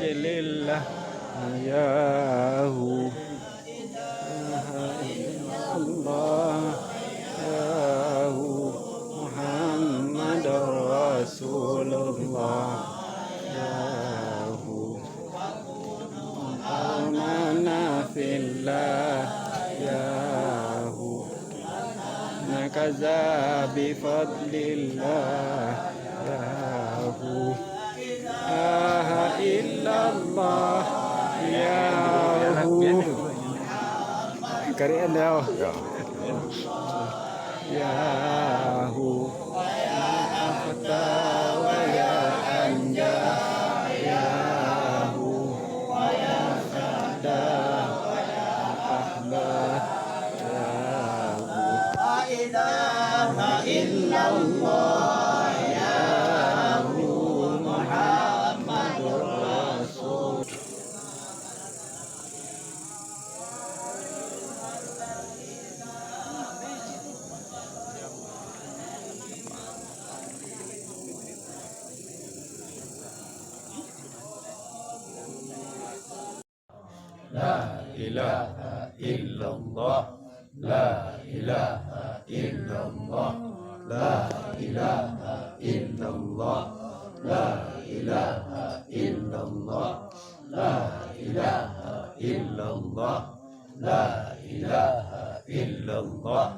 Lillah yahu Allah yahu Muhammad Rasulullah yahu amana fillah yahu nakaza bifadlillah yahu illallah yahu karian dah yahu afta wa ya anja yahu ya sada ahba yahu la ilaha illallah La ilaha illallah, la ilaha illallah, la ilaha illallah, la ilaha illallah, la ilaha illallah, la ilaha illallah,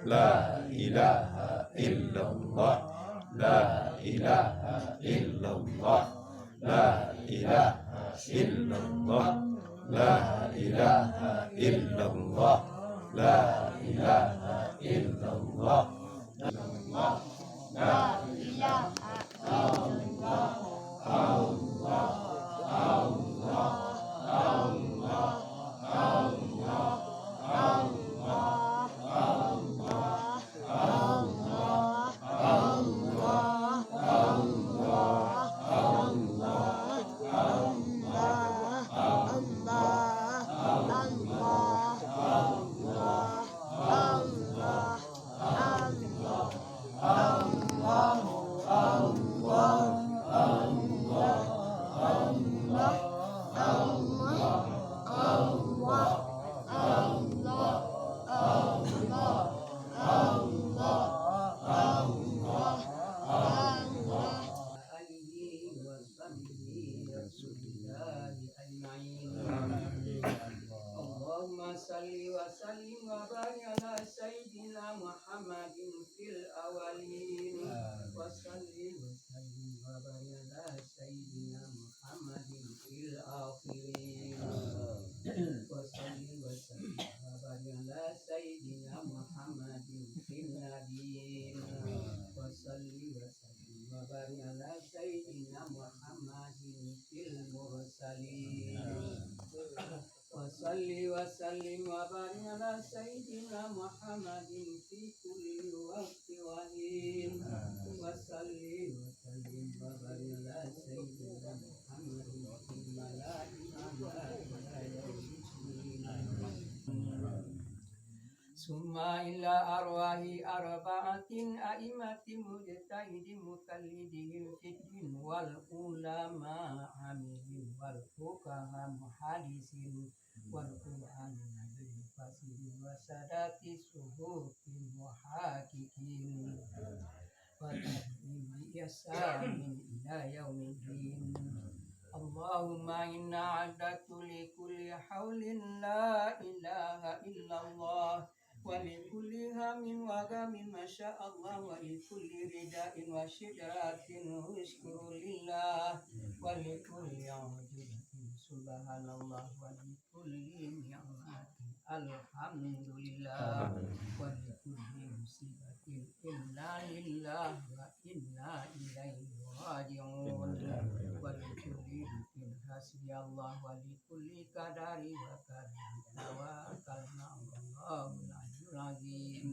la ilaha illallah, la ilaha illallah, la ilaha illallah, la ilaha illallah, la ilaha illallah, la ilaha illallah, Allah, Allah, Allah, Allah, Allahumma salli wa sallim wa barik ala sayyidina Muhammadin fil awalin wa salli wa sallim wa barik ala sayyidina Muhammadin fil akhirin wa salli wa sallim wa barik ala sayyidina Muhammadin fil nabiyyin wa salli wa sallim wa barik ala sayyidina Muhammadin fil mursalin Wasalli wasallim wa barik ala sayyidina Muhammadin fi kulli waqti wa hin. Wasalli wasallim wa barik ala sayyidina Muhammadin fil malaikati summa ila arwahi arba'atin a'immatin mujtahidin mukallidin fiddin wal ulama amilin wal fuqaha muhadisin wal qur'an nabi fasirin wa sadati suhufin muhaqiqin wa tabi'in bi ihsanin ila yaumiddin. Allahumma inna a'datu li kulli hawlin la ilaha illallah wa li kulli hamin wa gamin masya Allah wa li kulli rida'in wa syidratin uskuru lillah wa li kulli ujubatin subhanallah wa li kulli ni'matin alhamdulillah wa li kulli musibatin inna lillah wa inna ilaihi raji'un wa li kulli bikin hasbi Allah wa li kulli kadari wa kadari tawakkalna Allahul azim.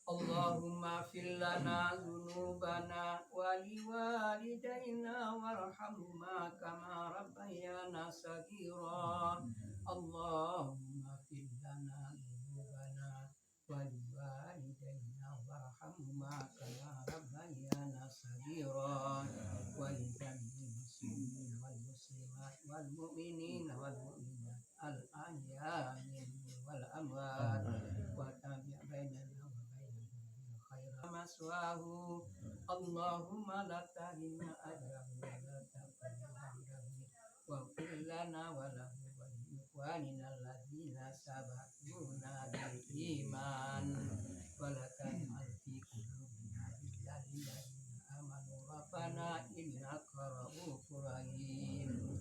Allahumma fil lana dzunubana wa li walidayna warhamhuma kama rabbayana saghira. Allahumma fil lana dzunubana wa li walidayna warhamhuma kama rabbayana saghira wa li jami'il muslimin wal muslimat wal mu'minin wal mu'minat al ahya'i wal amwat wa tabi' bainana wa bainahum bil khair maswahu. Allahumma la tahrimna ajrahu wa la taqbalhu wa qul lana wa lahu wa li ikhwanina alladhina sabaquna bil iman wa la taj'al fi qulubina ghillan lil ladzina amanu rabbana innaka ra'ufur rahim.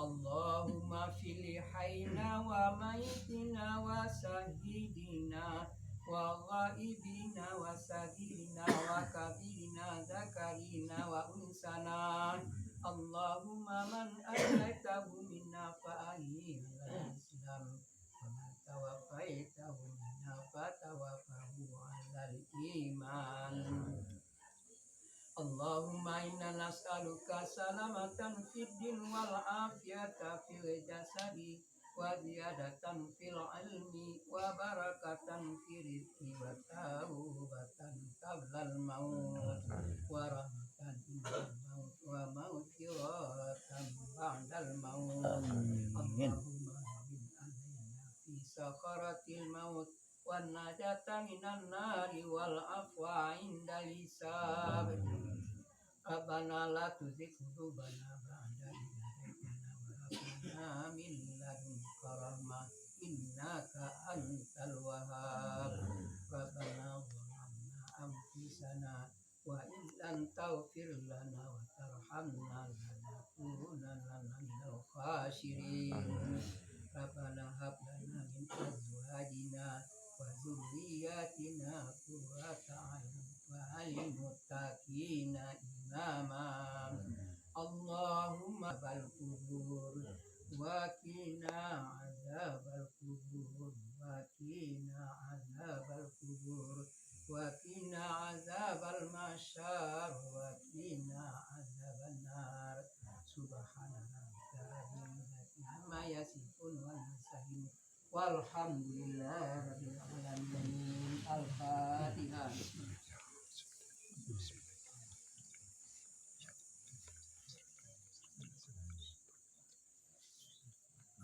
Allahumma fil hayna wa maitina wa sahidina wa ghaibina wa sagirina wa kabirina zakarina wa unsana. Allahumma man ahyaitahu minna fa ahyi alal islam wa man tawaffaitahu minna fa tawaffahu alal iman. Allahumma inna nas'aluka salamatan fid din wal afiyata fil jasadi wa ziyadatan fil ilmi wa barakatan fil rizqi wa tawbatan qablal maut wa rahmatan indal maut wa maghfiratan ba'dal maut. Allahumma habib alaina fi sakharatil maut wan najata minan nari wal afwa indal hisab. Rabbana la tuzigh qulubana ba'da idh hadaytana wa hab lana min ladunka rahmah innaka antal wahhab. Rabbana zalamna anfusana wa illam taghfir lana wa tarhamna lanakunanna minal khasirin. Rabbana hab lana min azwajina wa dzurriyyatina qurrata a'yun waj'alna muttaqina imama. Allahumma bal kubur wa qina adzabal kubur wa qina adzabal kubur wa qina adzabal masyar wa qina adzaban nar. Subhana rabbika rabbil izzati amma yasifun wal mursalin walhamdulillahi rabbil alamin. Al-Fatihah.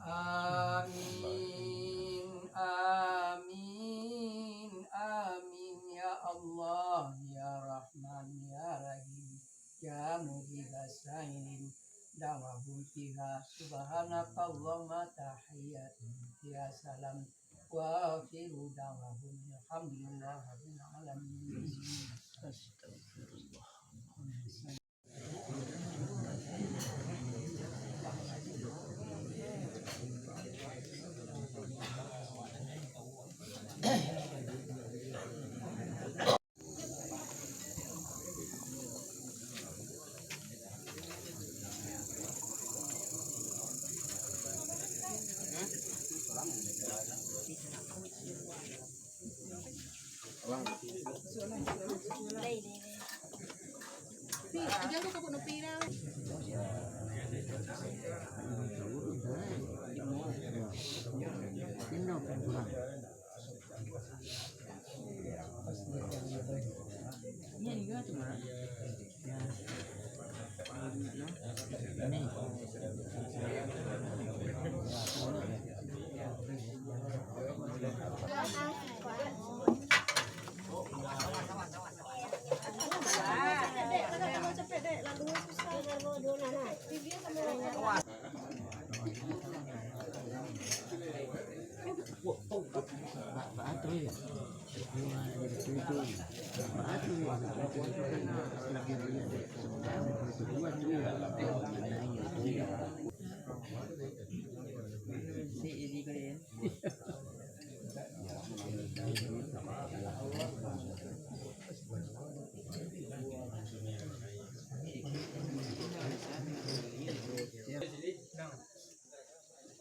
Amin, amin, amin ya Allah, ya Rahman, ya Rahim, ya Mujibas Sa'ilin, da'wahum fiha subhanakallahumma tahiyyatun ya salam wa akhiru da'wahum alhamdulillahi rabbil alamin. Astagfirullah. Jangan kau kabut nepi dah.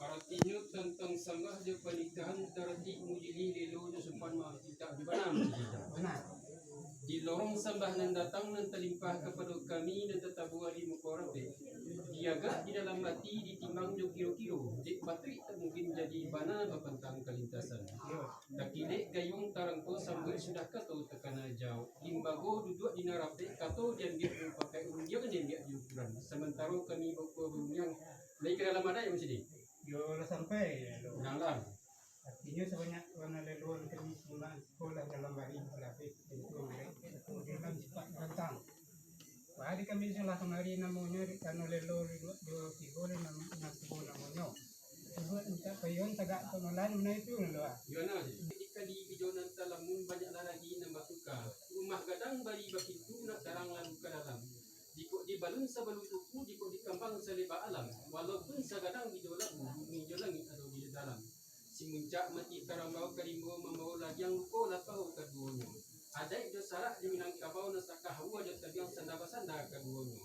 Artinya tentang sanggah je pernikahan terhenti mujili lelo je sempat mah tidak benar. Di lorong sembah nan datang nan terlimpah kepada kami dan tetabu ali mukorabe. Diaga di dalam hati ditimbang jo kilo-kilo. Dik bateri tak mungkin jadi bana bapentang kelintasan. Dakilek gayung tarangko sambil sudah kato tekana jauh. Limbago duduk di narape kato dan dia pakai urunjang dan dia diukuran. Sementara kami bawa urunjang naik ke dalam ada yang mesti Yo sampai Nalar. artinya sebanyak warna leluhur kami semula sekolah dalam hari berlapis itu mereka kemudian cepat datang. Hari kami salah kemari namanya karena leluhur dua tiga enam tiga namanya. Ibu minta payon tagak pengelolaan mana itu leluhur. Yona ketika di bijonan talamun banyak lagi nambah tukar. Rumah gadang bari bakitu nak darang lalu ke dalam. Dikok di balun sabalu tuku, dikok di kambang seleba alam. Walaupun sagadang bijolan bumi jolangi atau di dalam. Si muncak mati karambau karimbo membawa lagi yang luko lapau keduanya. Ada itu sarak di Minangkabau nasakah hawa dan tabiang sanda-basanda keduanya.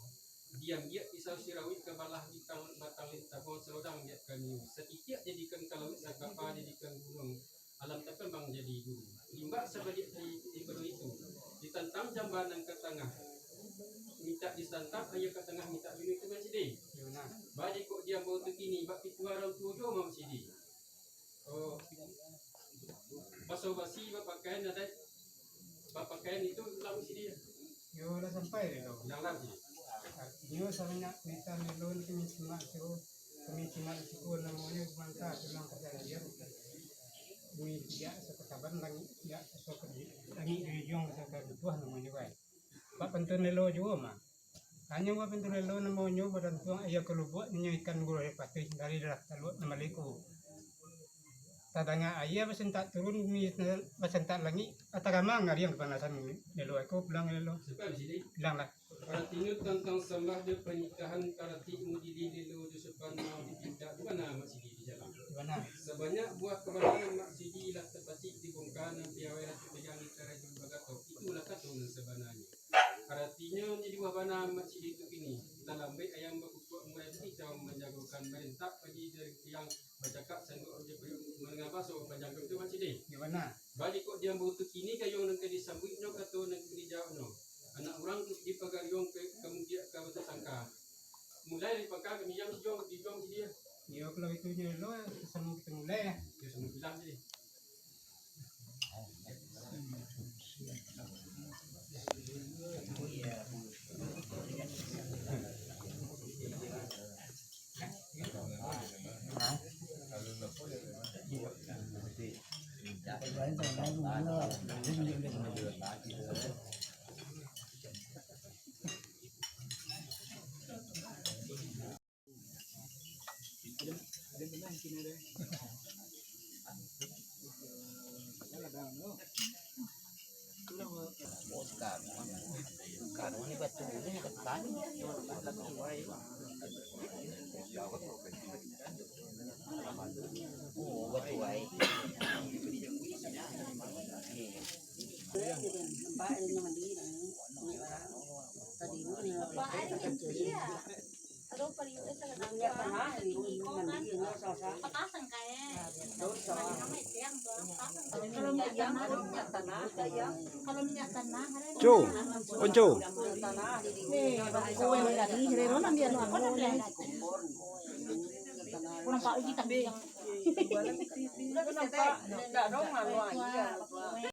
Diam dia pisau sirawit kebalah di batang lintabong selodang dia kami. Setiap jadikan kalawit sakapa jadikan gunung. Alam terkembang jadi gunung. Limbak sebalik di kedua itu. Ditantang jambanan ke tengah. Minta disantap ayah ke tengah minta bini itu masih deh. Yona. Bagi kok dia bawa tu kini bak itu orang tujuh masih deh. Oh, basuh basi pakaian ada, pakaian itu lalu masih dia. Yo sampai leluhur. Yang lagi. Artinya sebanyak minta leluhur kami semua sekolah namanya bangsa dalam kejadian. Bumi tidak seketaban langit tidak seperti langit dijong seperti buah namanya baik. Pak pentun lelo juga mah. Hanya buat pentun lelo namanya badan tuang ayah kalau buat ikan gulai pati dari darat talut nama liku. tadanga ayah basentak turun bumi basentak langit atagama ngariang panasan lelo aku bilang lelo Sebab di sini bilang lah artinya tentang sembah de pernikahan karati mudi lilo di sepan mau dipindah di mana masih di jalan. gimana Sebanyak buah kebenaran maksidi lah terpacik dibongkar dan piawai hati pegang cara juga gato itulah katung sebenarnya. Artinya menjadi buah bana maksidi itu ini dalam baik ayam berukuk mulai beritahu menjagokan merintah bagi yang bercakap sanggup dia mengapa so panjang itu maksidi. gimana Balik kok dia butuh kini kayong nang disambutnya atau nang dijawabno. Anak orang di pagariong kemudian ke betul sangka. Mulai dari pagka kami yang dijong dia. yo kalau itu lelo sama kita mulai ya Dia semua bilang jadi. Kalau minyak tanah, Cu, oncu. kue dari Herero nanti anu aku nanti kurang pak kita yang Udah kenapa? Enggak dong malu aja.